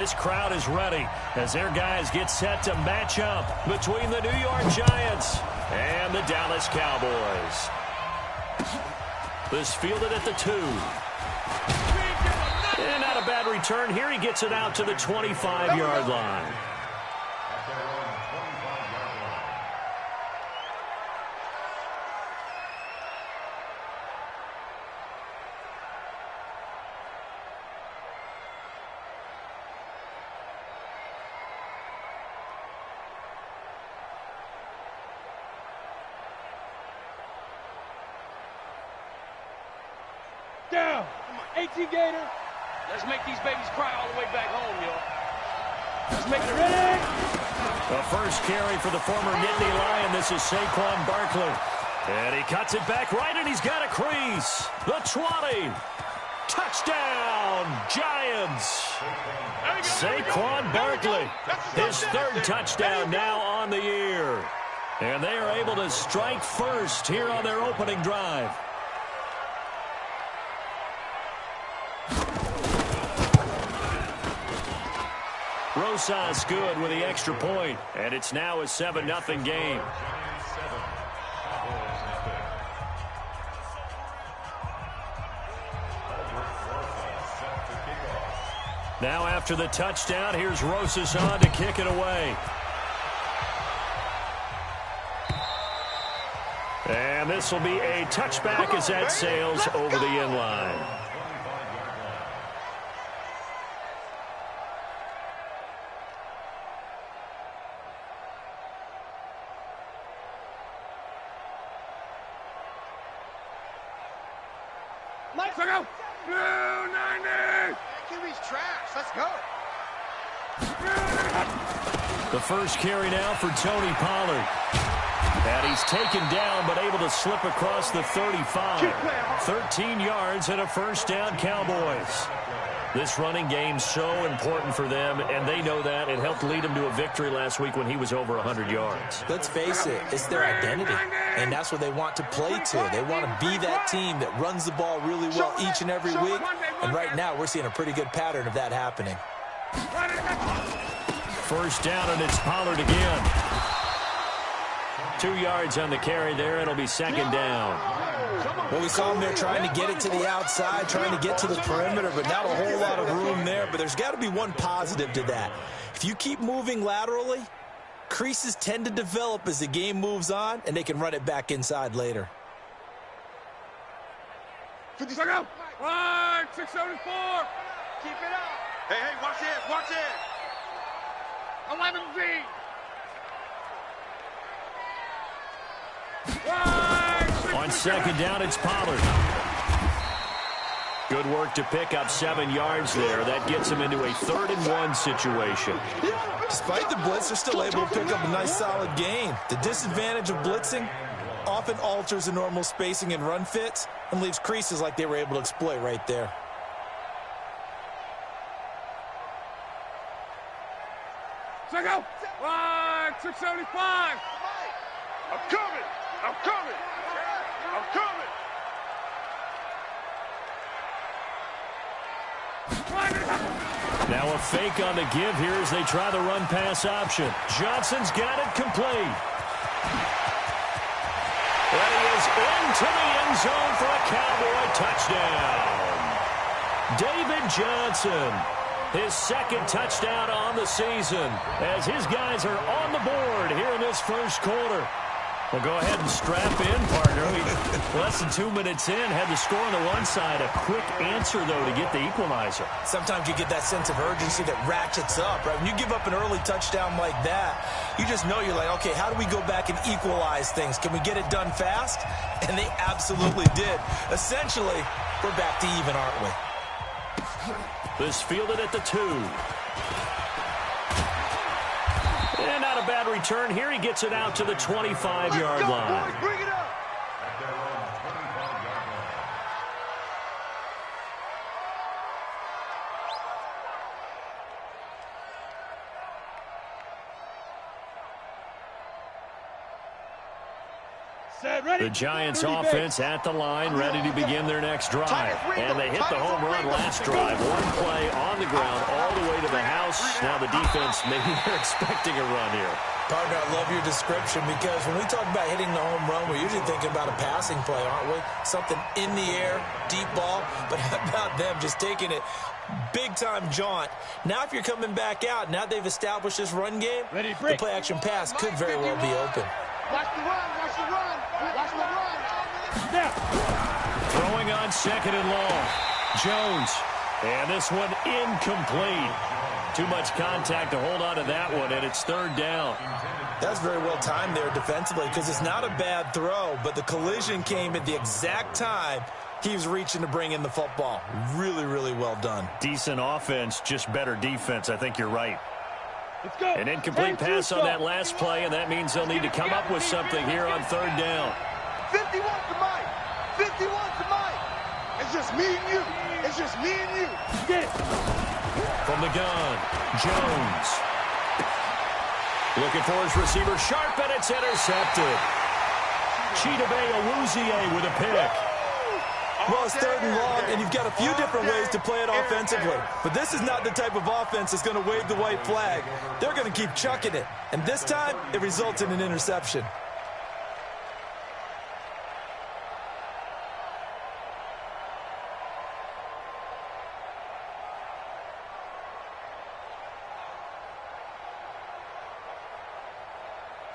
This crowd is ready as their guys get set to match up between the New York Giants and the Dallas Cowboys. This fielded at the 2. And not a bad return here. He gets it out to the 25-yard line. Down. Come on, 18 Gator. Let's make these babies cry all the way back home, y'all. Let's make it ready. The first carry for the former Nittany Lion. This is Saquon Barkley. And he cuts it back right, and he's got a crease. The 20. Touchdown, Giants. Saquon Barkley. His third touchdown now on the year. And they are able to strike first here on their opening drive. Rosas good with the extra point, and it's now a 7-0 game. Now after the touchdown, here's Rosas on to kick it away. And this will be a touchback as that sails over the end line. Let's go. Blue 90. QB's trash. Let's go. The first carry now for Tony Pollard. And he's taken down but able to slip across the 35. 13 yards and a first down, Cowboys. This running game's so important for them, and they know that. It helped lead them to a victory last week when he was over 100 yards. Let's face it, it's their identity, and that's what they want to play to. They want to be that team that runs the ball really well each and every week, and right now we're seeing a pretty good pattern of that happening. First down, and it's Pollard again. 2 yards on the carry there. It'll be second down. Well, we saw him there trying to get it to the outside, trying to get to the perimeter, but not a whole lot of room there. But there's got to be one positive to that. If you keep moving laterally, creases tend to develop as the game moves on, and they can run it back inside later. 50 seconds out. 674. Keep it up. Hey, watch it, watch it. 11Z. On second down, it's Pollard. Good work to pick up 7 yards there. That gets him into a 3rd-and-1 situation. Despite the blitz, they're still able to pick up a nice, solid gain. The disadvantage of blitzing often alters the normal spacing and run fits and leaves creases like they were able to exploit right there. Check out. 675. I'm coming. I'm coming. I'm coming. Now a fake on the give here as they try the run-pass option. Johnson's got it complete. And he is into the end zone for a Cowboy touchdown. David Johnson, his 2nd touchdown on the season as his guys are on the board here in this first quarter. Well, go ahead and strap in, partner. Less than 2 minutes in, had the score on the one side. A quick answer, though, to get the equalizer. Sometimes you get that sense of urgency that ratchets up, right? When you give up an early touchdown like that, you just know you're like, okay, how do we go back and equalize things? Can we get it done fast? And they absolutely did. Essentially, we're back to even, aren't we? This fielded at the 2. And not a bad return here. He gets it out to the 25-yard line. Bring it up. The Giants offense at the line, ready to begin their next drive. And they hit the home run last drive. One play on the ground all the way to the house. Now the defense, maybe they're expecting a run here. Partner, I love your description because when we talk about hitting the home run, we're usually thinking about a passing play, aren't we? Something in the air, deep ball. But how about them just taking it big-time jaunt? Now if you're coming back out, now they've established this run game, the play-action pass could very well be open. Watch the run, watch the run, watch the run. Snap. Throwing on second and long. Jones. And this one incomplete. Too much contact to hold on to that one, and it's third down. That's very well timed there defensively because it's not a bad throw, but the collision came at the exact time he was reaching to bring in the football. Really, really well done. Decent offense, just better defense. I think you're right. Let's go. An incomplete pass on that last play, and that means they'll need to come up with something here on third down. 51 to Mike. 51 to Mike. It's just me and you. It's just me and you. Get it. From the gun, Jones. Looking for his receiver, sharp, and it's intercepted. Chidobe Awuzie with a pick. Well, it's third and long, and you've got a few different ways to play it offensively. But this is not the type of offense that's going to wave the white flag. They're going to keep chucking it. And this time, it results in an interception.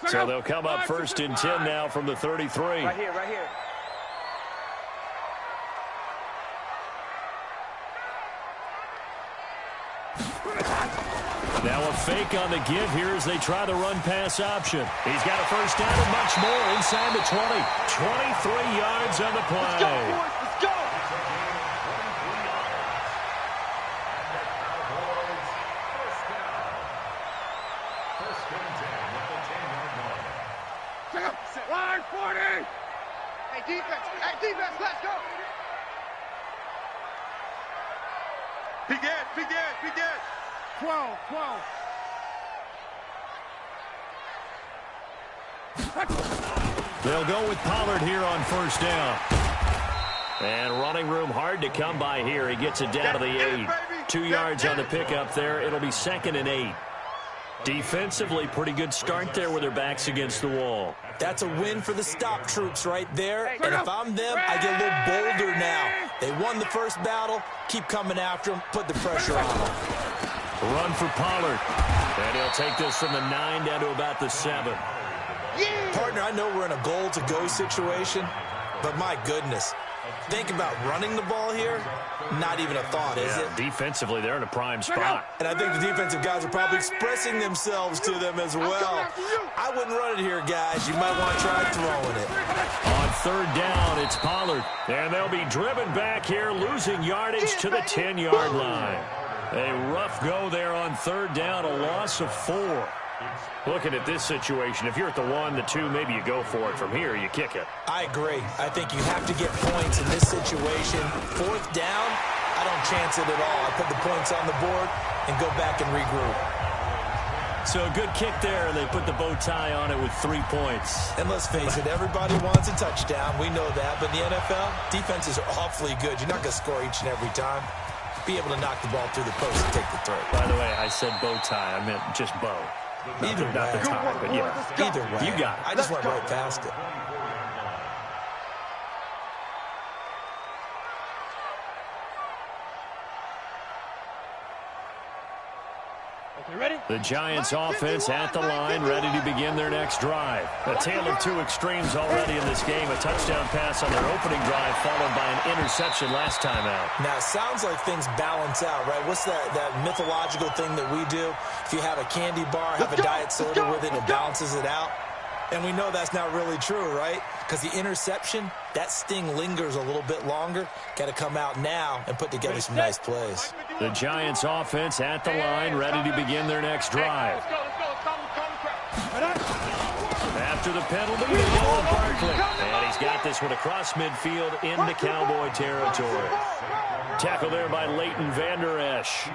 So they'll come up first and 10 now from the 33. Right here, right here. Now a fake on the give here as they try the run-pass option. He's got a first down and much more inside the 20. 23 yards on the play. Let's go, boys. Let's go. Line 40. Hey, defense, let's go. Begin. 12. They'll go with Pollard here on first down. And running room hard to come by here. He gets it down to the 8. 2 yards on the pickup there. It'll be 2nd and 8. Defensively, pretty good start there with their backs against the wall. That's a win for the stop troops right there. And if I'm them, I get a little bolder now. They won the first battle. Keep coming after them. Put the pressure on them. Run for Pollard. And he'll take this from the 9 down to about the 7. Partner, I know we're in a goal-to-go situation, but my goodness. Think about running the ball here. Not even a thought, is it? Defensively, they're in a prime spot. And I think the defensive guys are probably expressing themselves to them as well. I wouldn't run it here, guys. You might want to try throwing it. On third down, it's Pollard. And they'll be driven back here, losing yardage to the 10-yard line. A rough go there on third down, a loss of 4. Looking at this situation, if you're at the 1, the 2, maybe you go for it. From here, you kick it. I agree. I think you have to get points in this situation. Fourth down, I don't chance it at all. I put the points on the board and go back and regroup. So a good kick there, and they put the bow tie on it with 3 points. And let's face it, everybody wants a touchdown. We know that. But in the NFL, defenses are awfully good. You're not going to score each and every time. Be able to knock the ball through the post and take the throw. By the way, I said bow tie. I meant just bow. Either way. Not the tie, but yeah. Either way. You got it. I just went right past it. Ready? The Giants offense at the line, ready to begin their next drive. A tale of two extremes already in this game. A touchdown pass on their opening drive, followed by an interception last time out. Now, it sounds like things balance out, right? What's that mythological thing that we do? If you have a candy bar, have a diet soda with it, it balances it out. And we know that's not really true, right? Because the interception, that sting lingers a little bit longer. Got to come out now and put together some nice plays. The Giants offense at the line, ready to begin their next drive. After the penalty, they go with Barkley. And he's got this one across midfield into Cowboy territory. Tackle there by Leighton Vander Esch.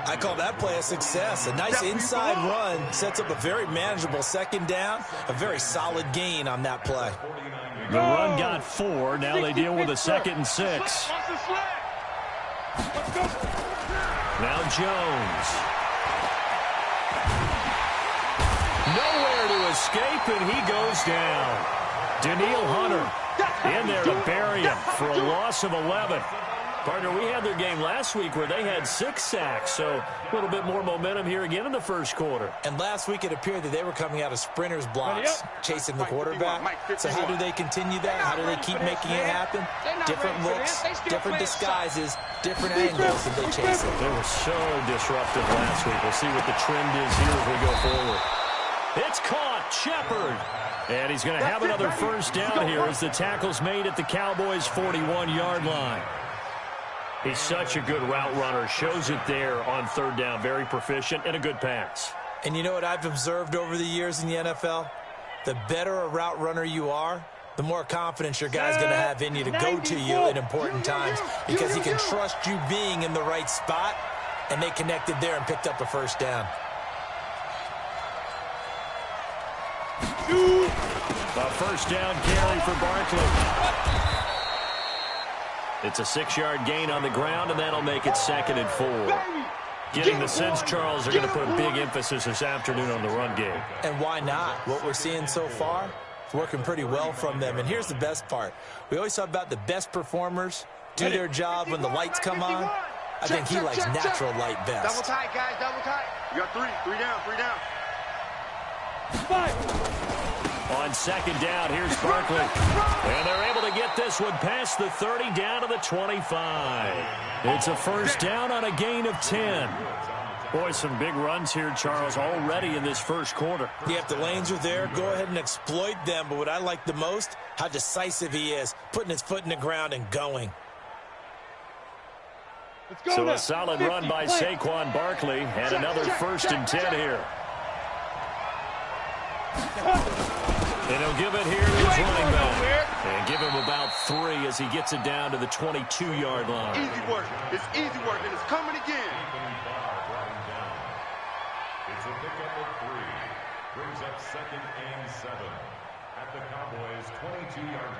I call that play a success. A nice inside run sets up a very manageable second down. A very solid gain on that play. The run got 4. Now they deal with a 2nd and 6. Now Jones. Nowhere to escape, and he goes down. Daniil Hunter in there to bury him for a loss of 11. Partner, we had their game last week where they had 6 sacks, so a little bit more momentum here again in the first quarter. And last week it appeared that they were coming out of sprinters blocks, chasing the quarterback. So how do they continue that? How do they keep making it happen? Different looks, different disguises, different angles that they chase it. They were so disruptive last week. We'll see what the trend is here as we go forward. It's caught. Shepard. And he's going to have another first down here as the tackle's made at the Cowboys' 41-yard line. He's such a good route runner. Shows it there on 3rd down. Very proficient and a good pass. And you know what I've observed over the years in the NFL? The better a route runner you are, the more confidence your guy's going to have in you to go to you in important times because he can trust you being in the right spot, and they connected there and picked up a first down. A first down carry for Barkley. It's a 6-yard gain on the ground, and that'll make it 2nd and 4. Getting the sense, Charles, are going to put a big emphasis this afternoon on the run game. And why not? What we're seeing so far is working pretty well from them. And here's the best part. We always talk about the best performers do their job when the lights come on. I think he likes natural light best. Double tight, guys, double tight. You got 3 down. 5. On 2nd down, here's Barkley. And they're able to get this one past the 30 down to the 25. It's a first down on a gain of 10. Boy, some big runs here, Charles, already in this first quarter. Yeah, if the lanes are there, go ahead and exploit them. But what I like the most, how decisive he is, putting his foot in the ground and going. So a solid run by Saquon Barkley and another 1st and 10 here. And he'll give it here to his running back. And give him about 3 as he gets it down to the 22-yard line. Easy work. It's easy work, and it's coming again. It's a pickup of 3. Brings up 2nd and 7 at the Cowboys' 22-yard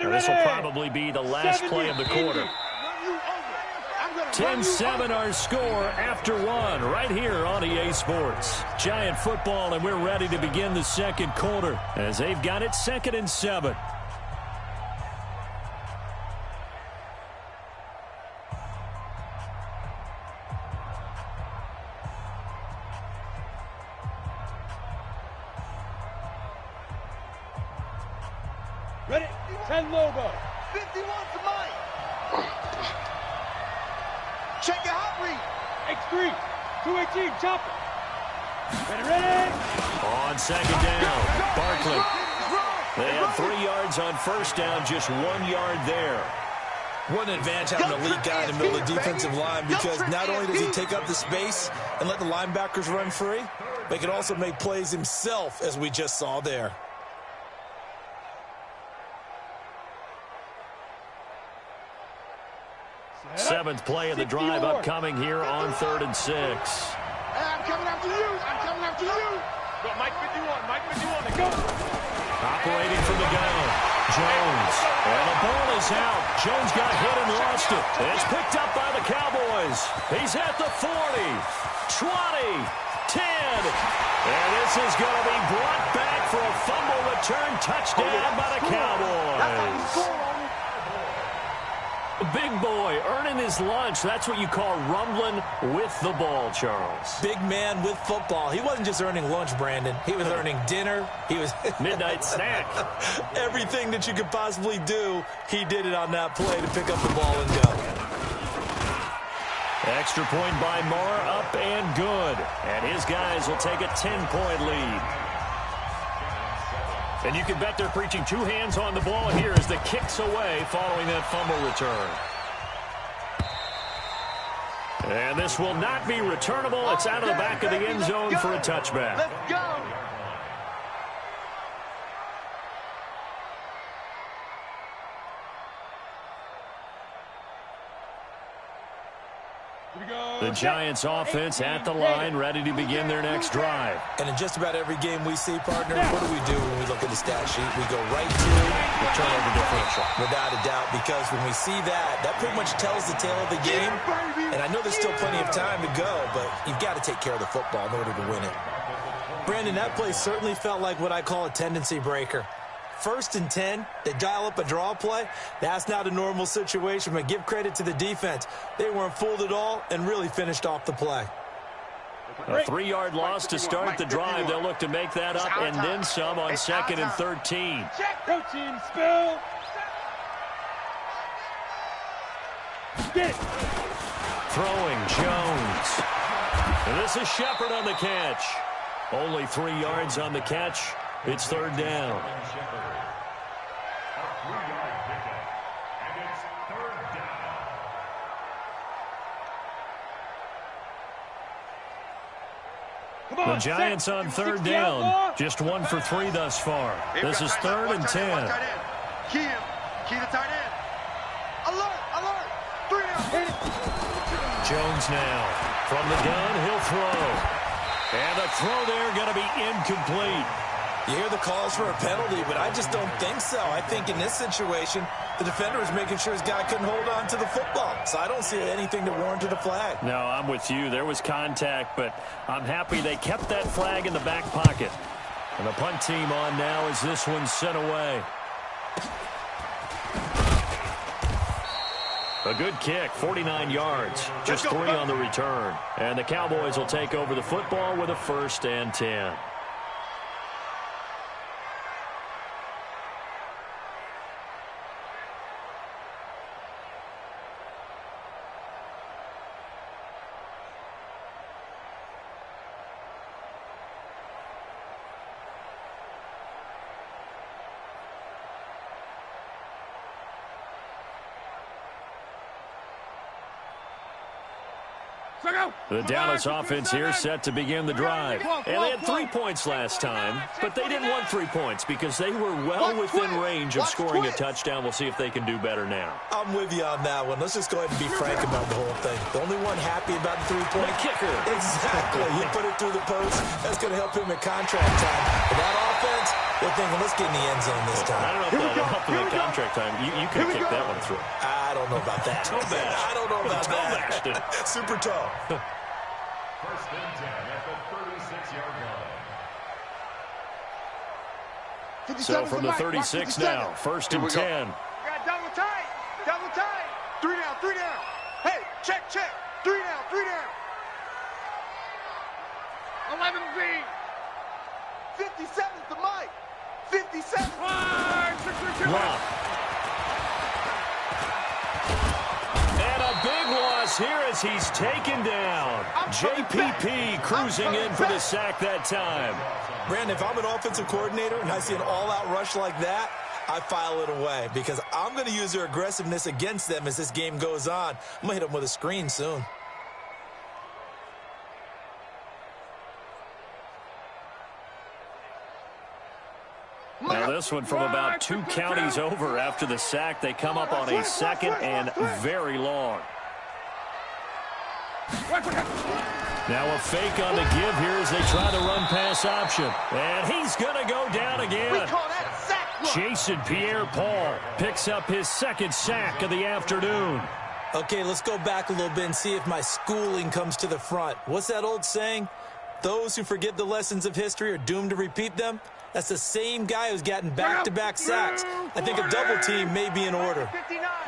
line. This will probably be the last play of the quarter. 10-7 our score after 1 right here on EA Sports. Giant football, and we're ready to begin the second quarter as they've got it 2nd and 7. Ready? 10 logo. 51 to Mike. Check your hot read. X3. 218. Chopper. Ready. On 2nd down, Barkley. They had 3 yards on first down, just 1 yard there. What an advantage having an elite guy in the middle of the defensive line, because not only does he take up the space and let the linebackers run free, but he can also make plays himself, as we just saw there. Seventh play of the drive upcoming here on 3rd and 6. Hey, I'm coming after you. Go, Mike 51. Mike 51. Go. Operating from the gun, Jones. And the ball is out. Jones got hit and lost it. It's picked up by the Cowboys. He's at the 40, 20, 10. And this is going to be brought back for a fumble return touchdown by the Cowboys. Big boy earning his lunch. That's what you call rumbling with the ball, Charles. Big man with football. He wasn't just earning lunch, Brandon. He was earning dinner. He was midnight snack. Everything that you could possibly do, he did it on that play to pick up the ball and go. Extra point by Moore, up and good. And his guys will take a 10-point lead. And you can bet they're preaching 2 hands on the ball here as the kick's away following that fumble return. And this will not be returnable. It's out of the back of the end zone for a touchback. Let's go. The Giants offense at the line, ready to begin their next drive. And in just about every game we see, partner, what do we do when we look at the stat sheet? We go right to the turnover differential. Without a doubt, because when we see that, that pretty much tells the tale of the game. And I know there's still plenty of time to go, but you've got to take care of the football in order to win it. Brandon, that play certainly felt like what I call a tendency breaker. 1st and 10, they dial up a draw play. That's not a normal situation, but give credit to the defense. They weren't fooled at all and really finished off the play. A 3-yard loss to start the drive. They'll look to make that up and then some on 2nd and 13. Check. Go team, spill. Get. Throwing Jones. And this is Shepard on the catch. Only 3 yards on the catch. It's 3rd down. The Giants on 3rd down. Just 1 for 3 thus far. This is 3rd and 10. Key to tight end. Alert, alert. 3 down. Jones now. From the gun, he'll throw. And the throw there going to be incomplete. You hear the calls for a penalty, but I just don't think so. I think in this situation, the defender was making sure his guy couldn't hold on to the football. So I don't see anything that warranted a flag. No, I'm with you. There was contact, but I'm happy they kept that flag in the back pocket. And the punt team on now as this one's sent away. A good kick, 49 yards, just 3 on the return. And the Cowboys will take over the football with a 1st and 10. The Dallas offense here set to begin the drive. And they had 3 points last time, but they didn't want 3 points because they were well within range of scoring a touchdown. We'll see if they can do better now. I'm with you on that one. Let's just go ahead and be frank about the whole thing. The only one happy about the 3-point kicker. Exactly. He put it through the post. That's going to help him at contract time. But that offense, they're thinking, let's get in the end zone this time. I don't know if that'll help him at contract time. You could have kicked that one through. I don't know about that. I don't know about that. Super tall. 1st and 10 at the 36-yard line. So from the 36 now, 1st and 10. Got double tight. Double tight. 3 down, 3 down. Hey, check. 3 down, 3 down. 11B. 57's the mic. 57. Lock. And a big loss here as he's taken down. JPP cruising in for the sack that time. Brandon, if I'm an offensive coordinator and I see an all-out rush like that, I file it away because I'm going to use their aggressiveness against them as this game goes on. I'm going to hit them with a screen soon. Now this one from about 2 counties over after the sack. They come up on a 2nd and very long. Now a fake on the give here as they try the run-pass option. And he's going to go down again. Jason Pierre-Paul picks up his 2nd sack of the afternoon. Okay, let's go back a little bit and see if my schooling comes to the front. What's that old saying? Those who forget the lessons of history are doomed to repeat them. That's the same guy who's gotten back-to-back sacks. I think a double team may be in order.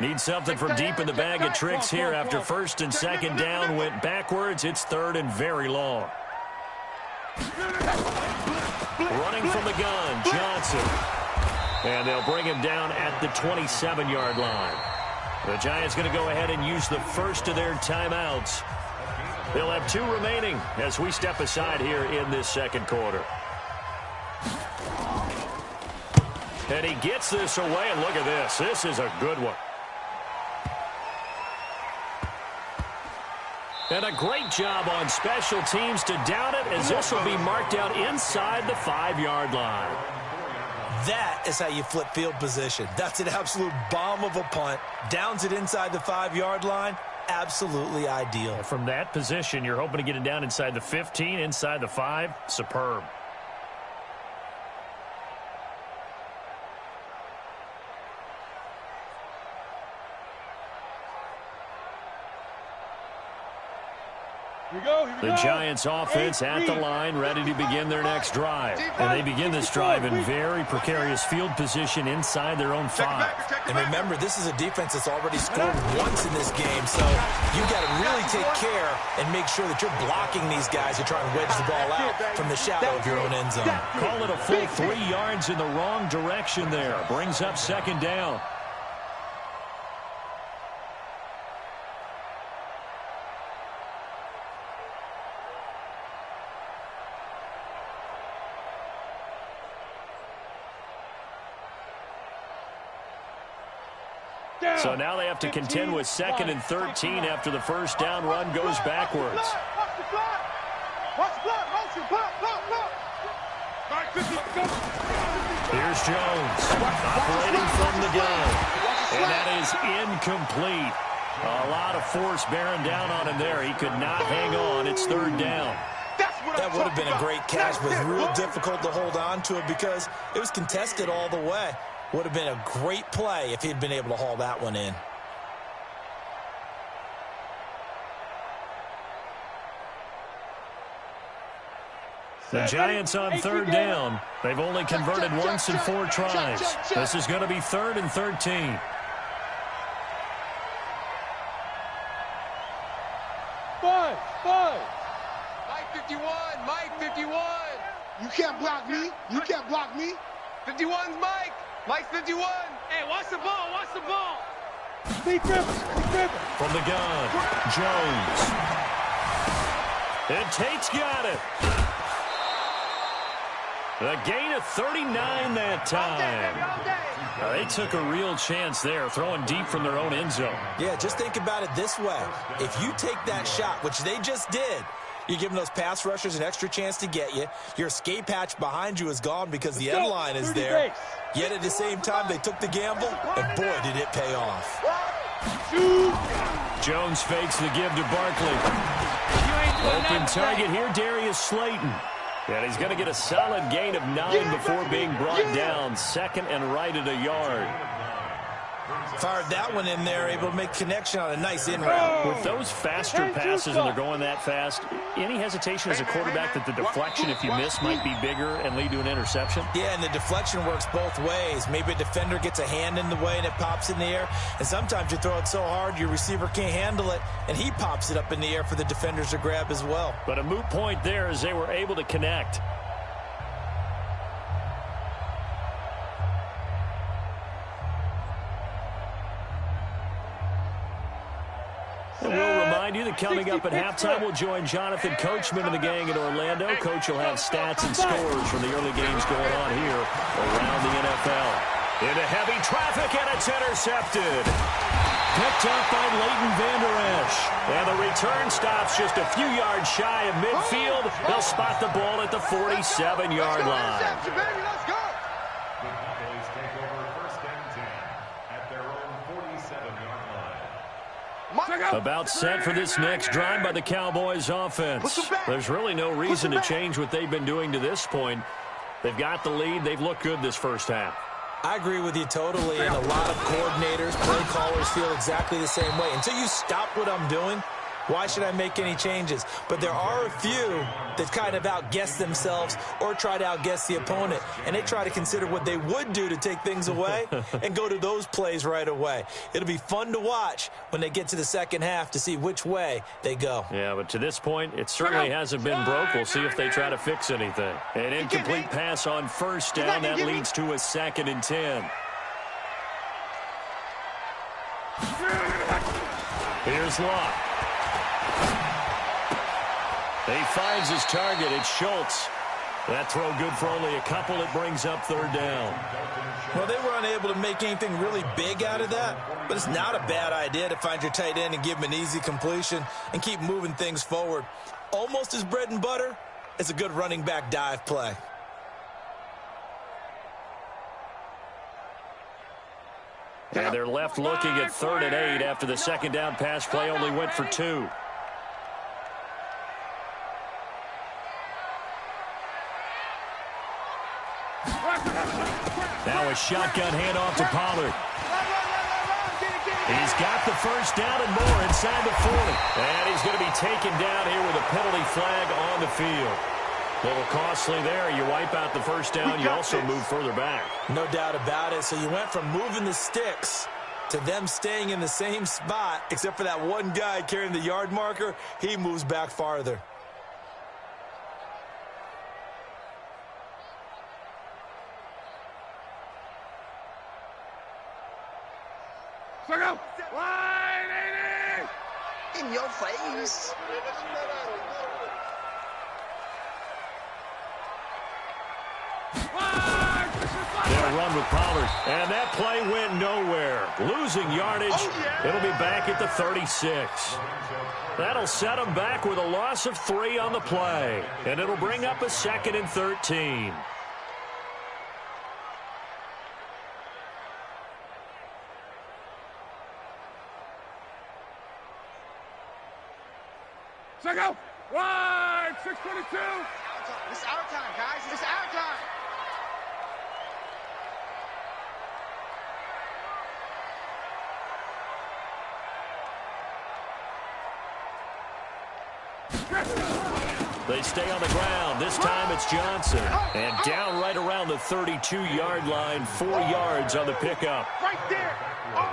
Need something from deep in the bag of tricks here after 1st and 2nd down. Went backwards. It's 3rd and very long. Running from the gun, Johnson. And they'll bring him down at the 27-yard line. The Giants going to go ahead and use the first of their timeouts. They'll have 2 remaining as we step aside here in this 2nd quarter. And he gets this away, and look at this. This is a good one. And a great job on special teams to down it, as this will be marked out inside the 5-yard line. That is how you flip field position. That's an absolute bomb of a punt. Downs it inside the 5-yard line. absolutely ideal. From that position, you're hoping to get it down inside the 15, inside the 5. Superb. The Giants offense at the line, ready to begin their next drive. And they begin this drive in very precarious field position inside their own 5. And remember, this is a defense that's already scored once in this game, so you've got to really take care and make sure that you're blocking these guys who try and wedge the ball out from the shadow of your own end zone. Call it a full 3 yards in the wrong direction there. Brings up 2nd down. So now they have to contend with 2nd and 13 after the first down run goes backwards. Here's Jones operating from the gun. And that is incomplete. A lot of force bearing down on him there. He could not hang on. It's 3rd down. That would have been a great catch, but it's real difficult to hold on to it because it was contested all the way. Would have been a great play if he'd been able to haul that one in. The Giants on 3rd down. They've only converted once in 4 tries. This is going to be 3rd and 13. Mike 51, Mike 51. You can't block me. You can't block me. 51's Mike. Mike's 51. Hey, watch the ball. Watch the ball. From the gun, Jones. And Tate's got it. A gain of 39 that time. They took a real chance there, throwing deep from their own end zone. Yeah, just think about it this way. If you take that shot, which they just did, you're giving those pass rushers an extra chance to get you. Your escape hatch behind you is gone because the end line is there. Yet at the same time, they took the gamble, and boy, did it pay off. Jones fakes the give to Barkley. Open target here, Darius Slayton. And he's going to get a solid gain of 9 before being brought down. 2nd and right at a yard. Fired that one in there, able to make connection on a nice in route. With those faster passes and they're going that fast, any hesitation as a quarterback that the deflection, if you miss, might be bigger and lead to an interception? Yeah, and the deflection works both ways. Maybe a defender gets a hand in the way and it pops in the air. And sometimes you throw it so hard your receiver can't handle it, and he pops it up in the air for the defenders to grab as well. But a moot point there as they were able to connect. And we'll remind you that coming up at halftime, we'll join Jonathan Coachman and the gang in Orlando. Coach will have stats and scores from the early games going on here around the NFL. Into heavy traffic, and it's intercepted. Picked up by Leighton Vander Esch. And the return stops just a few yards shy of midfield. They'll spot the ball at the 47-yard line. Let's go. The Cowboys take over 1st and 10 at their own 47-yard line. About set for this next drive by the Cowboys offense. There's really no reason to change what they've been doing to this point. They've got the lead. They've looked good this first half. I agree with you totally, and a lot of coordinators, play callers feel exactly the same way. Until you stop what I'm doing, why should I make any changes? But there are a few that kind of outguess themselves or try to outguess the opponent, and they try to consider what they would do to take things away and go to those plays right away. It'll be fun to watch when they get to the second half to see which way they go. Yeah, but to this point, it certainly hasn't been broke. We'll see if they try to fix anything. An incomplete pass on 1st down. That leads to a 2nd and 10. Here's Locke. He finds his target. It's Schultz. That throw good for only a couple. It brings up 3rd down. Well, they were unable to make anything really big out of that, but it's not a bad idea to find your tight end and give him an easy completion and keep moving things forward. Almost as bread and butter as a good running back dive play. And they're left looking at 3rd and 8 after the second down pass play only went for 2. Now a shotgun handoff to Pollard. He's got the first down and more inside the 40. And he's going to be taken down here with a penalty flag on the field. A little costly there. You wipe out the first down. You also move further back. No doubt about it. So you went from moving the sticks to them staying in the same spot, except for that one guy carrying the yard marker. He moves back farther. In your face. They'll run with Pollard. And that play went nowhere. Losing yardage. It'll be back at the 36. That'll set them back with a loss of 3 on the play. And it'll bring up a 2nd and 13. Go! Wide! 6:22! It's our time, guys. It's our time. They stay on the ground. This time it's Johnson. And down right around the 32-yard line. 4 yards on the pickup. Right there.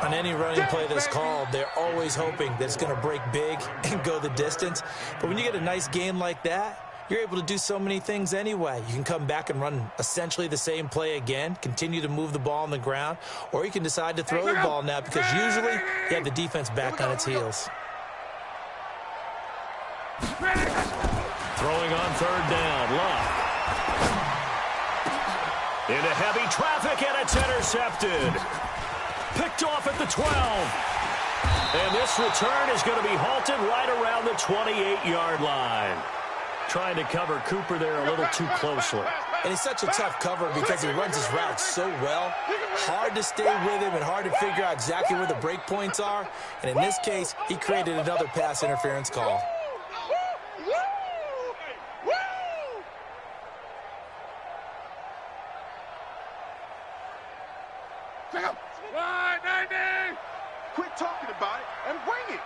On any running play that's called, they're always hoping that it's going to break big and go the distance. But when you get a nice game like that, you're able to do so many things anyway. You can come back and run essentially the same play again, continue to move the ball on the ground, or you can decide to throw the ball now because usually you have the defense back on its heels. Throwing on 3rd down. Love. Into heavy traffic, and it's intercepted. Picked off at the 12. And this return is going to be halted right around the 28-yard line. Trying to cover Cooper there a little too closely. And it's such a tough cover because he runs his route so well. Hard to stay with him and hard to figure out exactly where the break points are. And in this case, he created another pass interference call. Quit talking about it and bring it.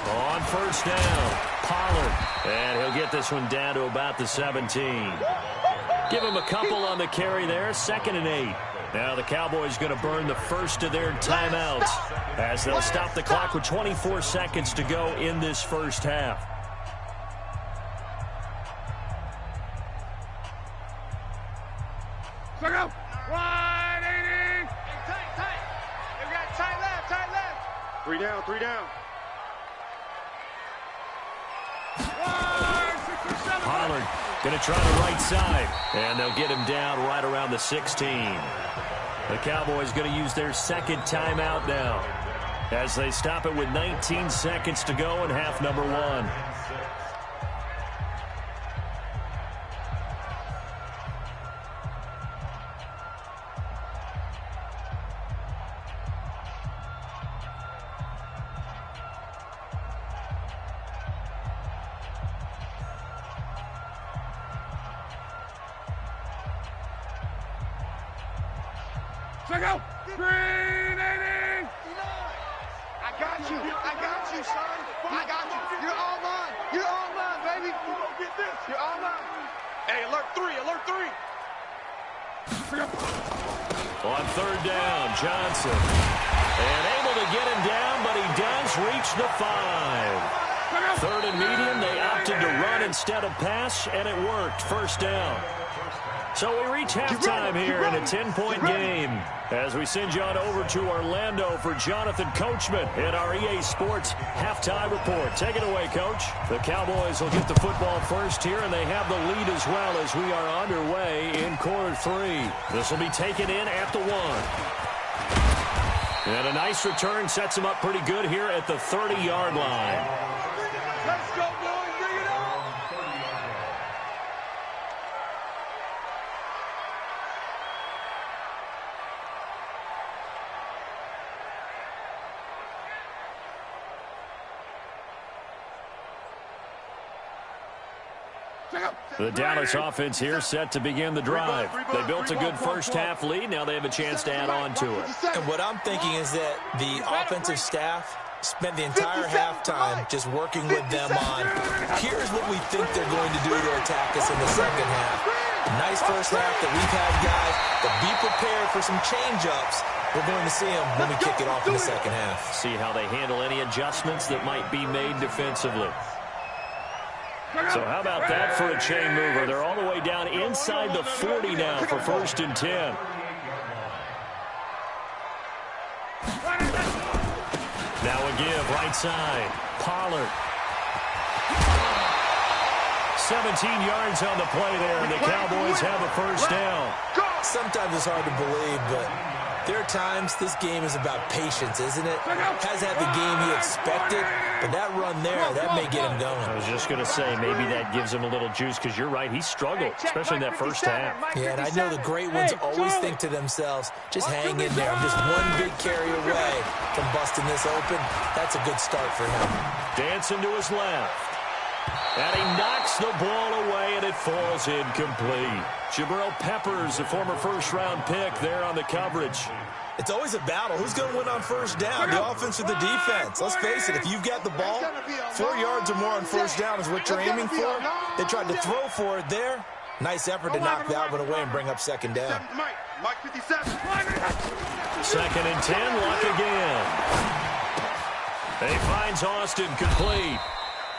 On 1st down, Pollard. And he'll get this one down to about the 17. Give him a couple on the carry there. 2nd and 8. Now the Cowboys going to burn the first of their timeouts as they'll stop the clock with 24 seconds to go in this first half. Go! 180! Tight. We got tight left. 3 down, 3 down. Pollard going to try the right side, and they'll get him down right around the 16. The Cowboys going to use their 2nd timeout now as they stop it with 19 seconds to go in half number 1. Go! 380! I got you, son. I got you. You're all mine, baby. You're all mine. Hey, alert 3. On 3rd down, Johnson. And able to get him down, but he does reach the 5. 3rd and medium, they opted to run instead of pass, and it worked. 1st down. So we reach halftime here in a 10-point game as we send you on over to Orlando for Jonathan Coachman in our EA Sports Halftime Report. Take it away, Coach. The Cowboys will get the football first here, and they have the lead as well as we are underway in quarter 3. This will be taken in at the 1. And a nice return sets them up pretty good here at the 30-yard line. Let's go, boys. Bring it on. The Dallas offense here set to begin the drive. They built a good first-half lead. Now they have a chance to add on to it. And what I'm thinking is that the offensive staff spent the entire halftime just working with them on, here's what we think they're going to do to attack us in the second half. Nice first half that we've had, guys, but be prepared for some change-ups. We're going to see them when we kick it off in the second half. See how they handle any adjustments that might be made defensively. So how about that for a chain mover? They're all the way down inside the 40 now for 1st and 10. Now a give, right side. Pollard. 17 yards on the play there, and the Cowboys have a first down. Sometimes it's hard to believe, but there are times this game is about patience, isn't it? Hasn't had the game he expected, but that run there, that may get him going. I was just going to say, maybe that gives him a little juice, because you're right, he struggled, especially in that first half. Yeah, and I know the great ones always think to themselves, just hang in there. I'm just one big carry away from busting this open. That's a good start for him. Dancing to his left. And he knocks the ball away, and it falls incomplete. Jabril Peppers, a former first-round pick, there on the coverage. It's always a battle. Who's going to win on first down, the offense or the defense? Let's face it, if you've got the ball, 4 yards or more on first down is what you're aiming for. They tried to throw for it there. Nice effort to knock that one away and bring up second down. Mike 57. 2nd and 10, Luck again. He finds Austin complete.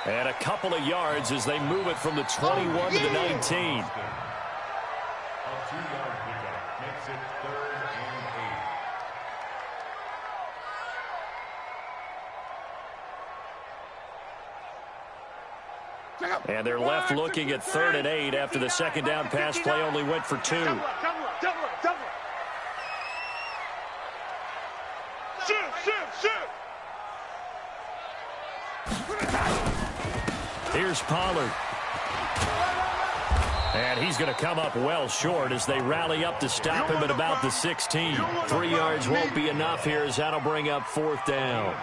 And a couple of yards as they move it from the 21 to the 19. A 2-yard pickup makes it 3rd and 8. And they're left looking at 3rd and 8 after the second down pass play only went for 2. Shoot. Here's Pollard. And he's going to come up well short as they rally up to stop him at about the 16. 3 yards won't be enough here as that'll bring up 4th down.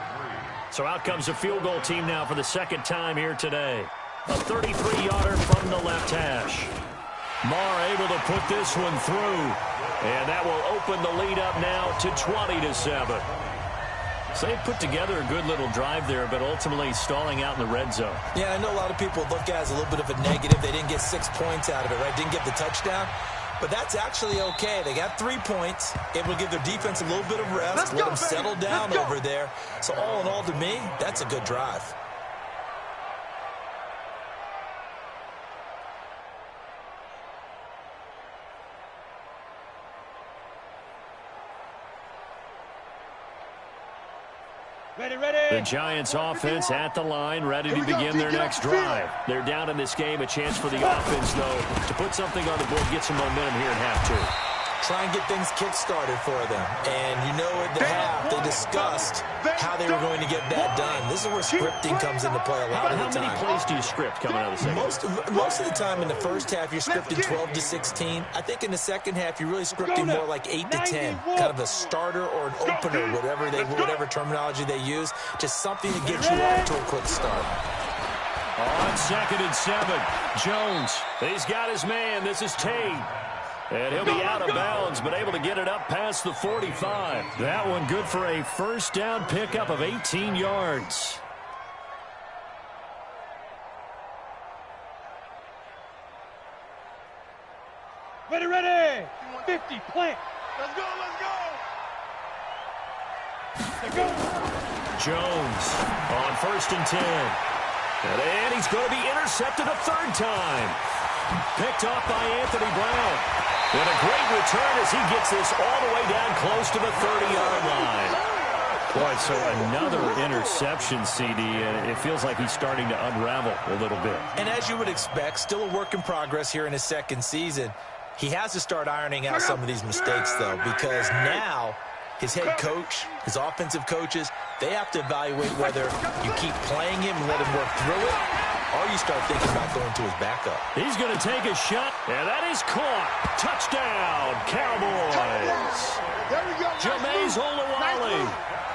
So out comes a field goal team now for the second time here today. A 33-yarder from the left hash. Marr able to put this one through. And that will open the lead up now to 20-7. So they put together a good little drive there, but ultimately stalling out in the red zone. Yeah, I know a lot of people look at it as a little bit of a negative. They didn't get 6 points out of it, right? Didn't get the touchdown. But that's actually okay. They got 3 points. Able to give their defense a little bit of rest, let them settle down over there. So all in all, to me, that's a good drive. The Giants offense at the line, ready to begin their next drive. They're down in this game. A chance for the offense, though, to put something on the board, get some momentum here in half 2. Try and get things kick-started for them. And you know at the half, they discussed how they were going to get that done. This is where scripting comes into play a lot of the time. How many plays do you script coming out of the second? Most of the time in the first half, you're scripting 12 to 16. I think in the second half, you're really scripting more like 8 to 10. Kind of a starter or an opener, whatever terminology they use. Just something to get you off to a quick start. On 2nd and 7, Jones. He's got his man. This is Tate. And he'll be out of bounds, but able to get it up past the 45. That one good for a first down pickup of 18 yards. Ready. 50, plant. Let's go. Jones on 1st and 10. And he's going to be intercepted a 3rd time. Picked off by Anthony Brown. And a great return as he gets this all the way down close to the 30-yard line. Boy, so another interception, CD, and it feels like he's starting to unravel a little bit. And as you would expect, still a work in progress here in his second season. He has to start ironing out some of these mistakes, though, because now his head coach, his offensive coaches, they have to evaluate whether you keep playing him and let him work through it, or you start thinking about going to his backup. He's going to take a shot, and that is caught. Touchdown, Cowboys. There we go. Jameis Olawale,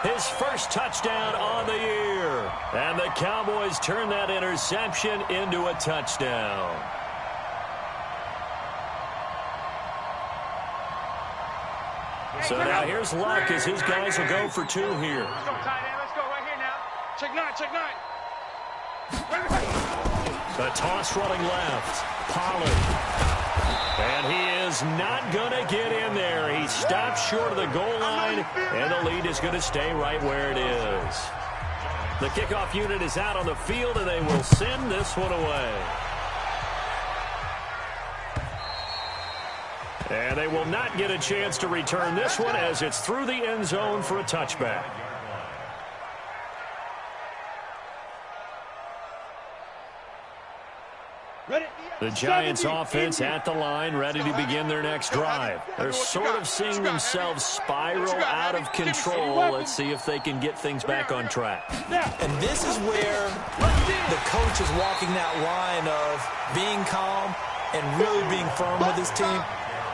his first touchdown on the year. And the Cowboys turn that interception into a touchdown. So now here's Luck as his guys will go for 2 here. Let's go, tight end. Let's go right here now. Check 9, check 9. The toss running left. Pollard. And he is not going to get in there. He stopped short of the goal line, and the lead is going to stay right where it is. The kickoff unit is out on the field, and they will send this one away. And they will not get a chance to return this one as it's through the end zone for a touchback. The Giants offense at the line, ready to begin their next drive. They're sort of seeing themselves spiral out of control. Let's see if they can get things back on track. And this is where the coach is walking that line of being calm and really being firm with his team.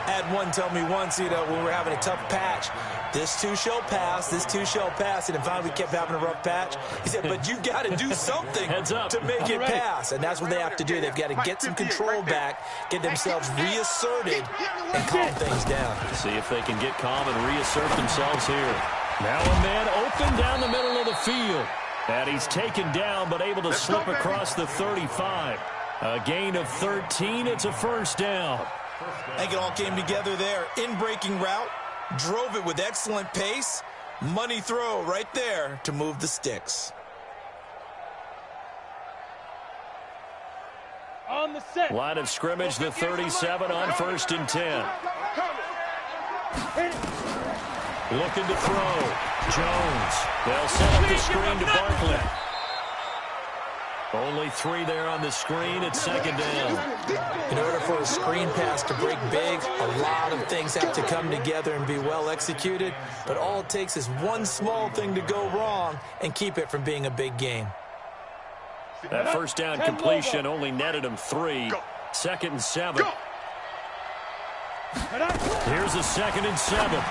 I had one tell me once, when we were having a tough patch, this too shall pass, this too shall pass, and finally we kept having a rough patch. He said, but you've got to do something to make it pass, and that's what they have to do. They've got to get some control back, get themselves reasserted, and calm things down. See if they can get calm and reassert themselves here. Now a man open down the middle of the field, and he's taken down but able to slip across the 35. A gain of 13, it's a first down. I think it all came together there. In-breaking route, drove it with excellent pace. Money throw right there to move the sticks. On the set. Line of scrimmage, the 37 on 1st and 10. Looking to throw. Jones. They'll set up the screen to Barkley. Only 3 there on the screen at 2nd down. In order for a screen pass to break big, a lot of things have to come together and be well executed. But all it takes is one small thing to go wrong and keep it from being a big game. That first down completion only netted him 3. 2nd and 7. Here's a 2nd and 7.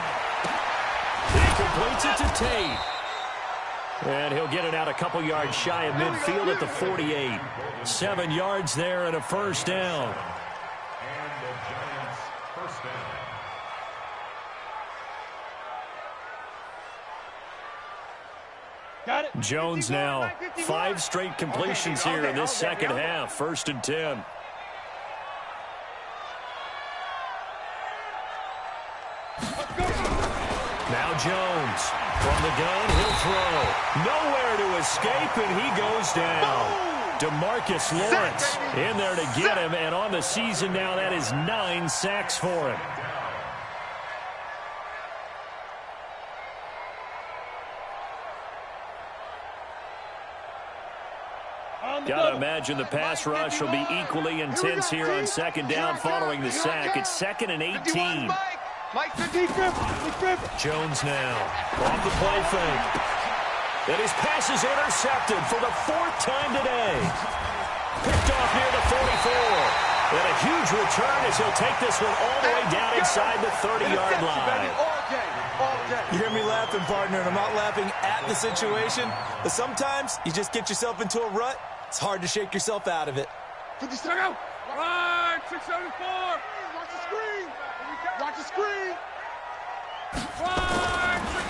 He completes it to Tate. And he'll get it out a couple yards shy of midfield at the 48. 7 yards there and a first down. And the Giants first down. Got it. Jones now 5 straight completions here in this second half. 1st and 10. Now Jones from the gun, he'll throw. Nowhere to escape, and he goes down. DeMarcus Lawrence in there to get him, and on the season now, that is 9 sacks for him. Got to imagine the pass rush will be equally intense here on 2nd down following the sack. It's 2nd and 18. Jones now off the play fake. And his pass is intercepted for the 4th time today. Picked off near the 44. And a huge return as he'll take this one all the way down inside the 30-yard line. You hear me laughing, partner, and I'm not laughing at the situation. But sometimes you just get yourself into a rut. It's hard to shake yourself out of it. Right, 674. Watch the screen. Watch the screen.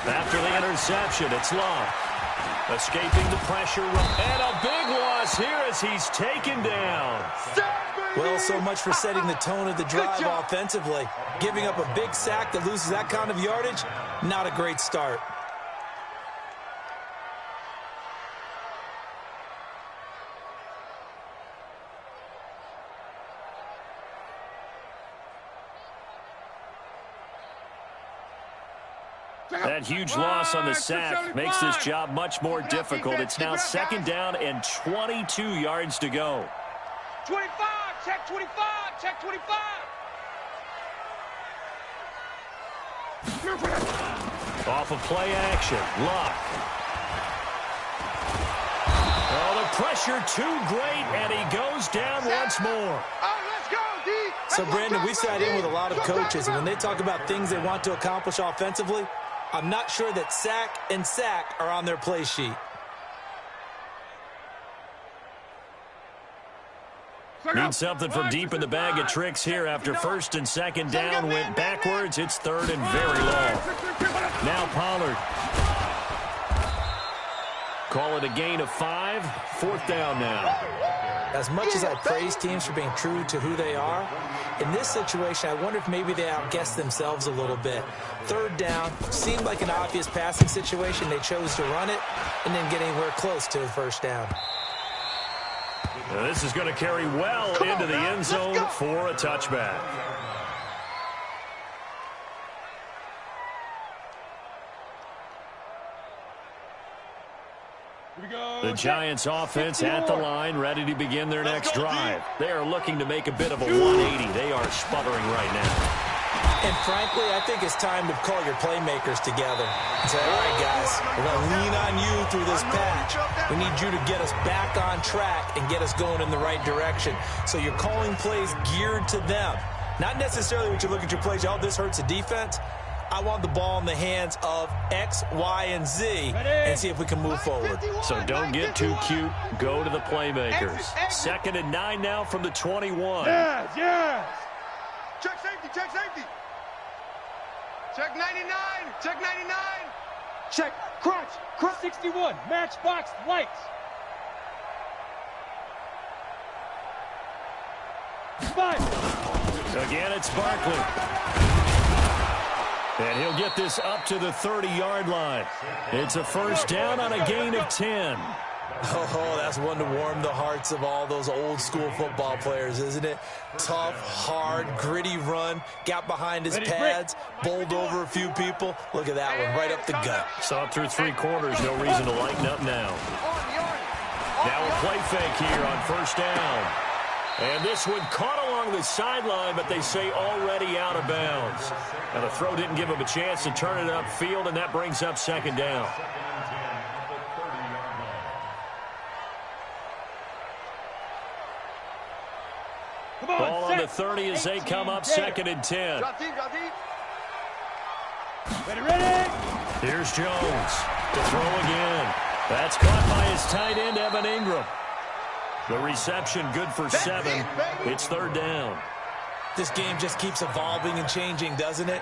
After the interception, it's Love. Escaping the pressure. And a big loss here as he's taken down. Well, so much for setting the tone of the drive offensively. Giving up a big sack that loses that kind of yardage, not a great start. That huge loss on the sack makes this job much more difficult. It's now 2nd down and 22 yards to go. 25, check 25, check 25. Off of play action, Luck. Oh, the pressure too great, and he goes down once more. So, Brandon, we sat in with a lot of coaches, and when they talk about things they want to accomplish offensively, I'm not sure that sack and sack are on their play sheet. Need something from deep in the bag of tricks here after first and second down went backwards. It's third and very long. Now Pollard. Call it a gain of 5. Fourth down now. As much as I praise teams for being true to who they are, in this situation, I wonder if maybe they outguessed themselves a little bit. Third down seemed like an obvious passing situation. They chose to run it and didn't get anywhere close to the first down. Now this is going to carry well into the end zone for a touchback. The Giants offense at the line, ready to begin their next drive. They are looking to make a bit of a 180. They are sputtering right now. And frankly, I think it's time to call your playmakers together and say, all right, guys, we're going to lean on you through this patch. We need you to get us back on track and get us going in the right direction. So you're calling plays geared to them. Not necessarily when you look at your plays, oh, this hurts the defense. I want the ball in the hands of X, Y, and Z and see if we can move forward. So don't get too cute. Go to the playmakers. Second and 9 now from the 21. Yes. Check safety, check safety. Check 99, check 99. Check, crunch, 61, matchbox, lights. 5. Again, it's Barkley. And he'll get this up to the 30-yard line. It's a first down on a gain of 10. Oh, that's one to warm the hearts of all those old-school football players, isn't it? Tough, hard, gritty run, got behind his pads, bowled over a few people. Look at that one, right up the gut. Saw it through 3 quarters, no reason to lighten up now. Now a play fake here on first down. And this one caught along the sideline, but they say already out of bounds. Now the throw didn't give him a chance to turn it upfield, and that brings up second down. Ball on the 30 as they come up second and 10. Ready. Here's Jones to throw again. That's caught by his tight end, Evan Ingram. The reception good for 7. It's third down. This game just keeps evolving and changing, doesn't it?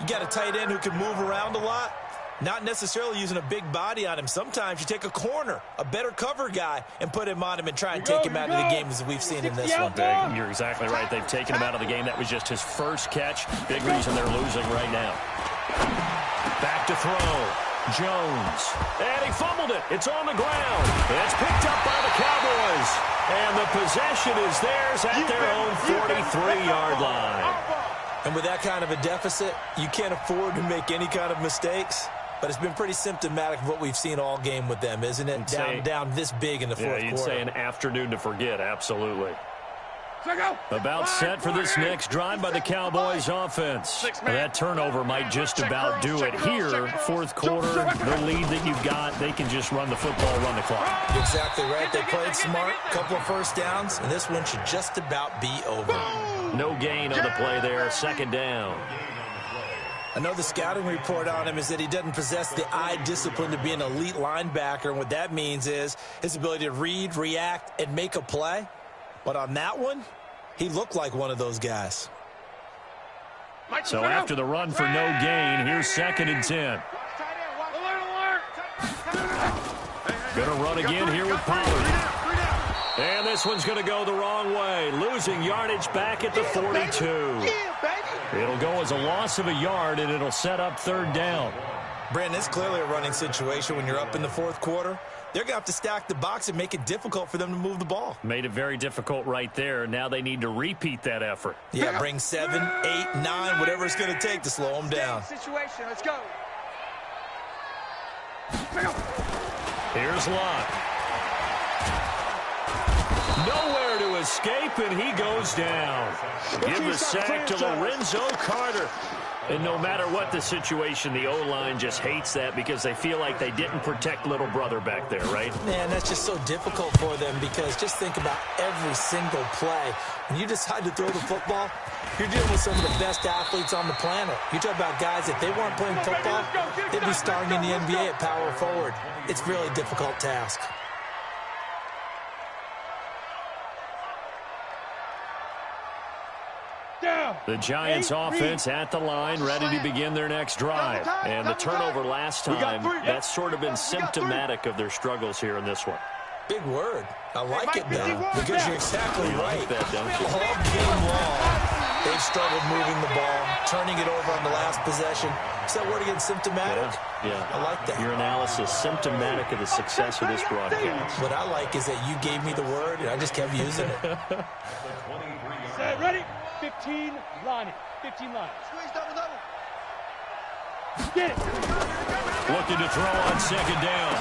You got a tight end who can move around a lot. Not necessarily using a big body on him. Sometimes you take a corner, a better cover guy, and put him on him and try and take him out of the game as we've seen in this one. You're exactly right. They've taken him out of the game. That was just his first catch. Big reason they're losing right now. Back to throw. Jones. And he fumbled it. It's on the ground. It's picked up by the Cowboys. And the possession is theirs at their own 43-yard line. And with that kind of a deficit, you can't afford to make any kind of mistakes. But it's been pretty symptomatic of what we've seen all game with them, isn't it? Down this big in the fourth quarter. You'd say an afternoon to forget, absolutely. About set for this next drive by the Cowboys offense. That turnover might just about do it here. Fourth quarter, the lead that you've got, they can just run the football, run the clock. Exactly right. They played smart, couple of first downs, and this one should just about be over. No gain on the play there, second down. I know the scouting report on him is that he doesn't possess the eye discipline to be an elite linebacker, and what that means is his ability to read, react, and make a play. But on that one, he looked like one of those guys. So after the run for no gain, here's second and 10. Going to run again here with Pollard. And this one's going to go the wrong way, losing yardage back at the 42. It'll go as a loss of a yard, and it'll set up third down. Brandon, it's clearly a running situation when you're up in the fourth quarter. They're going to have to stack the box and make it difficult for them to move the ball. Made it very difficult right there. Now they need to repeat that effort. Yeah, bring 7, 8, 9, whatever it's going to take to slow them down. Situation, let's go. Here's Lott. Nowhere to escape, and he goes down. Give the sack to Lorenzo Carter. And no matter what the situation, the O-line just hates that because they feel like they didn't protect little brother back there, right? Man, that's just so difficult for them because just think about every single play. When you decide to throw the football, you're dealing with some of the best athletes on the planet. You talk about guys, if they weren't playing football, they'd be starting in the NBA at power forward. It's a really difficult task. The Giants offense at the line, ready to begin their next drive. And the turnover last time, that's sort of been symptomatic of their struggles here in this one. Big word. I like it, though, because you're exactly right. Like that, don't you? All game long, they've struggled moving the ball, turning it over on the last possession. Is that word again, symptomatic? Yeah. I like that. Your analysis, symptomatic of the success of this broadcast. What I like is that you gave me the word, and I just kept using it. Set, ready? 15 lining. 15 line. Squeeze double. Get it. Looking to throw on second down.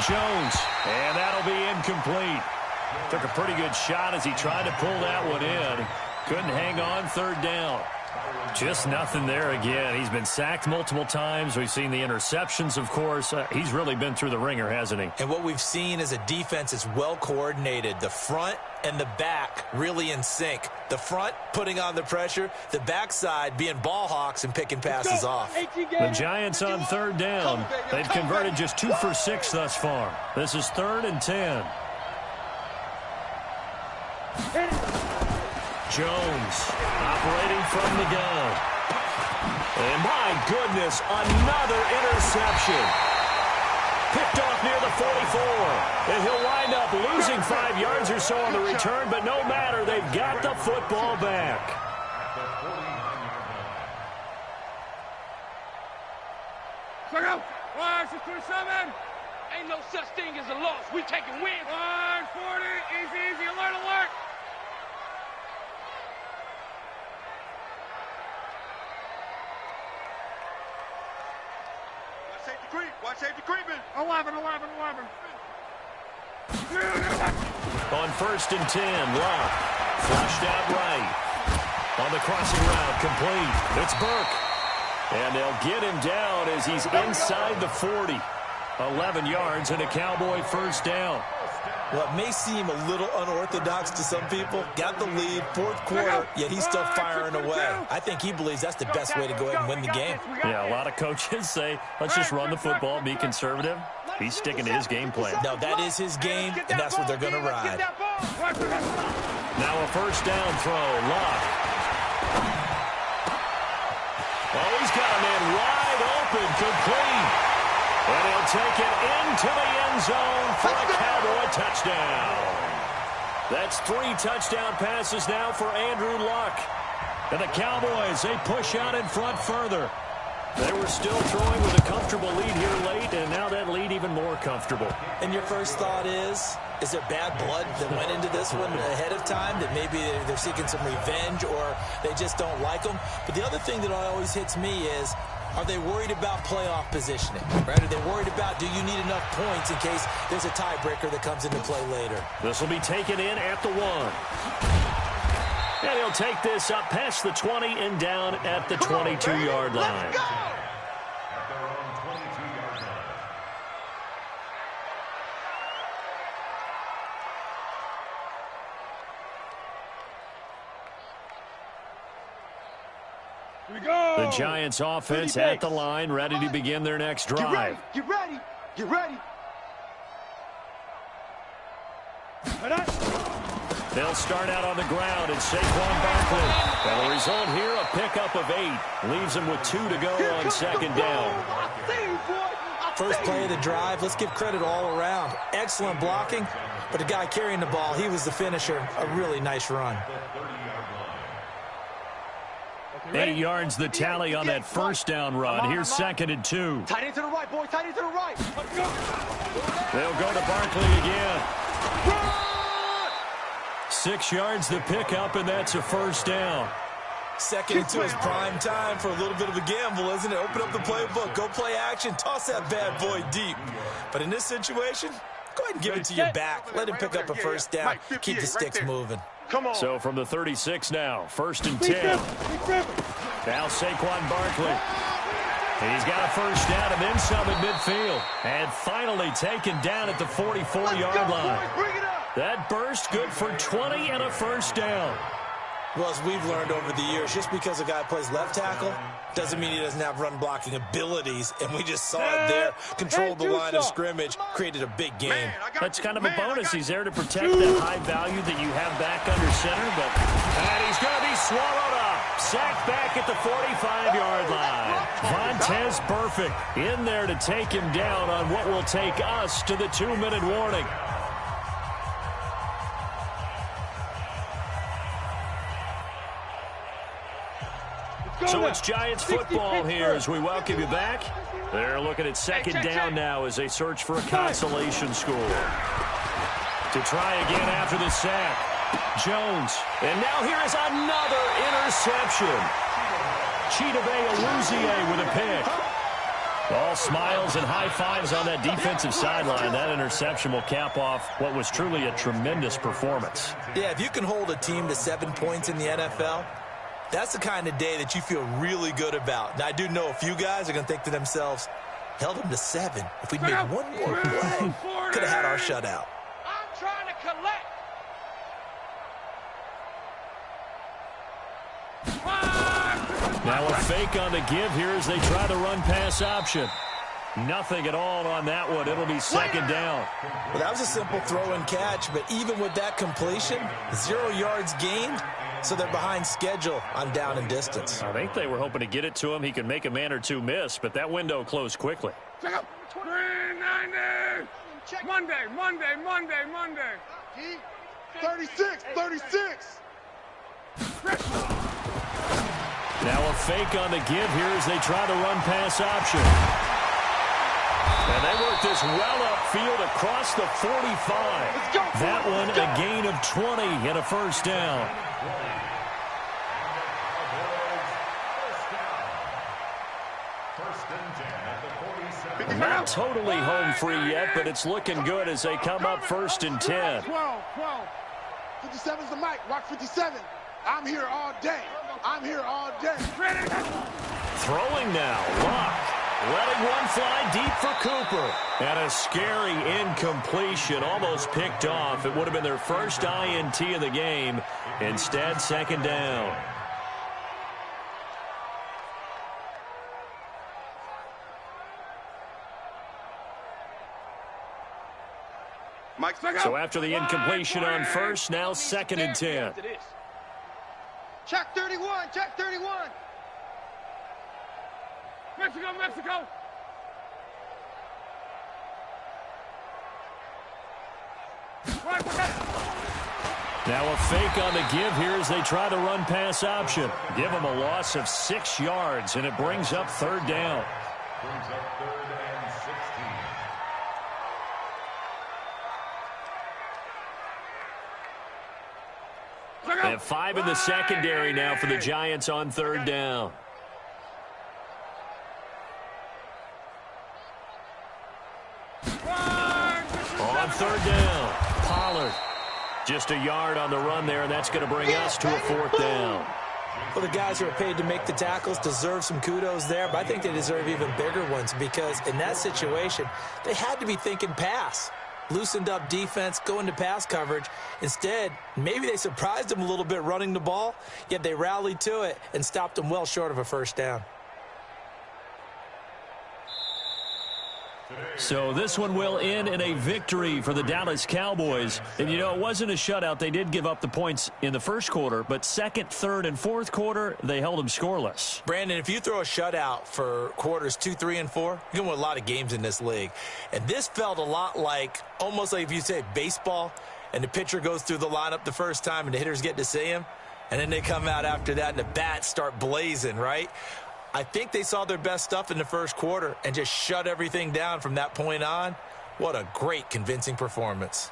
Jones, and that'll be incomplete. Took a pretty good shot as he tried to pull that one in. Couldn't hang on third down. Just nothing there again. He's been sacked multiple times. We've seen the interceptions, of course. He's really been through the ringer, hasn't he? And what we've seen is a defense that's well coordinated. The front and the back really in sync. The front putting on the pressure. The backside being ball hawks and picking passes off. The Giants on third down. They've converted just 2 for 6 thus far. This is 3rd and 10. Jones operating from the gun. And my goodness, another interception. Picked off near the 44. And he'll wind up losing 5 yards or so on the return, but no matter, they've got the football back. Check out. 1-27. Ain't no such thing as a loss. We taking wins. 140. Easy. Alert. Watch safety creeping. 11. On 1st and 10, Locke flushed out right. On the crossing route, complete. It's Burke. And they'll get him down as he's inside the 40. 11 yards and a Cowboy first down. Well, it may seem a little unorthodox to some people. Got the lead, 4th quarter, yet he's still firing away. I think he believes that's the best way to go ahead and win the game. Yeah, a lot of coaches say, let's just run the football, be conservative. He's sticking to his game plan. No, that is his game, and that's what they're going to ride. Now a first down throw, Locke. Oh, he's got a man wide open, complete. And he'll take it into the end zone for a Cowboy touchdown. That's 3 touchdown passes now for Andrew Luck. And the Cowboys, they push out in front further. They were still throwing with a comfortable lead here late, and now that lead even more comfortable. And your first thought is there bad blood that went into this one ahead of time, that maybe they're seeking some revenge or they just don't like them? But the other thing that always hits me is, are they worried about playoff positioning? Right? Are they worried about, do you need enough points in case there's a tiebreaker that comes into play later? This will be taken in at the 1. And he'll take this up past the 20 and down at the 22-yard line. At their own 22-yard line. Here we go. The Giants offense at the line, ready to begin their next drive. Get ready. They'll start out on the ground at Saquon Barkley. And the result here, a pickup of 8. Leaves them with 2 to go on second down. First play of the drive, let's give credit all around. Excellent blocking, but the guy carrying the ball, he was the finisher. A really nice run. 8 yards the tally on that first down run. Here's 2nd and 2. Tight end to the right, boys. Tight end to the right. They'll go to Barkley again. 6 yards the pickup, and that's a first down. 2nd and 2 is prime time for a little bit of a gamble, isn't it? Open up the playbook, go play action, toss that bad boy deep. But in this situation, go ahead and give it to your back. Let him pick up a first down. Keep the sticks moving. Come on. So from the 36 now, 1st and 10. Now Saquon Barkley. He's got a first down and then some at midfield. And finally taken down at the 44-yard line. That burst good for 20 and a first down. Well, as we've learned over the years, just because a guy plays left tackle doesn't mean he doesn't have run blocking abilities. And we just saw it there. Controlled the line of scrimmage, created a big game. That's kind of a bonus. He's there to protect that high value that you have back under center. And he's going to be swallowed up. Sacked back at the 45-yard line. Vontaze Burfict in there to take him down on what will take us to the 2-minute warning. So it's Giants football here as we welcome you back. They're looking at second down now as they search for a consolation score. To try again after the sack. Jones. And now here is another interception. Chidobe Awuzie with a pick. All smiles and high fives on that defensive sideline. That interception will cap off what was truly a tremendous performance. Yeah, if you can hold a team to 7 points in the NFL, that's the kind of day that you feel really good about. Now, I do know a few guys are going to think to themselves, held them to 7. If we'd made one more play, could have had our shutout. I'm trying to collect. Now a fake on the give here as they try to run pass option. Nothing at all on that one. It'll be second down. Well, that was a simple throw and catch, but even with that completion, 0 yards gained, so they're behind schedule on down and distance. I think they were hoping to get it to him. He could make a man or two miss, but that window closed quickly. Check up. 390. Monday. 36. Now a fake on the give here as they try to run pass option. And they work this well upfield across the 45. That one a gain of 20 and a first down. Not totally home free yet, but it's looking good as they come up 1st and 10. 12. 57's the mic. Watch 57. I'm here all day. Throwing now. Luck. Letting one fly deep for Cooper. And a scary incompletion. Almost picked off. It would have been their first INT of the game. Instead, second down. So after the incompletion on first, now 2nd and 10. Check 31. Mexico. Now a fake on the give here as they try to run pass option. Give them a loss of 6 yards, and it brings up 3rd down. Brings up 3rd and 16. They have 5 in the secondary now for the Giants on 3rd down. On 3rd down, Pollard. Just a yard on the run there, and that's going to bring us to a 4th down. Well, the guys who are paid to make the tackles deserve some kudos there, but I think they deserve even bigger ones because in that situation, they had to be thinking pass. Loosened up defense, going to pass coverage. Instead, maybe they surprised them a little bit running the ball, yet they rallied to it and stopped them well short of a first down. So this one will end in a victory for the Dallas Cowboys. And, you know, it wasn't a shutout. They did give up the points in the first quarter, but 2nd, 3rd, and 4th quarter, they held them scoreless. Brandon, if you throw a shutout for quarters 2, 3, and 4, you're going to win a lot of games in this league. And this felt a lot like, almost like if you say baseball, and the pitcher goes through the lineup the first time and the hitters get to see him, and then they come out after that and the bats start blazing, right? I think they saw their best stuff in the first quarter and just shut everything down from that point on. What a great, convincing performance.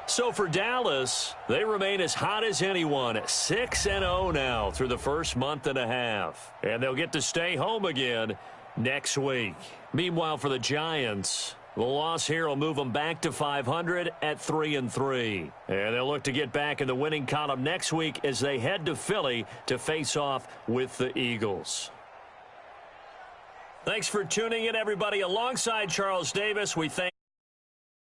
So for Dallas, they remain as hot as anyone, 6-0 now through the first month and a half. And they'll get to stay home again next week. Meanwhile, for the Giants, the loss here will move them back to 500 at 3-3. And they'll look to get back in the winning column next week as they head to Philly to face off with the Eagles. Thanks for tuning in, everybody. Alongside Charles Davis, we thank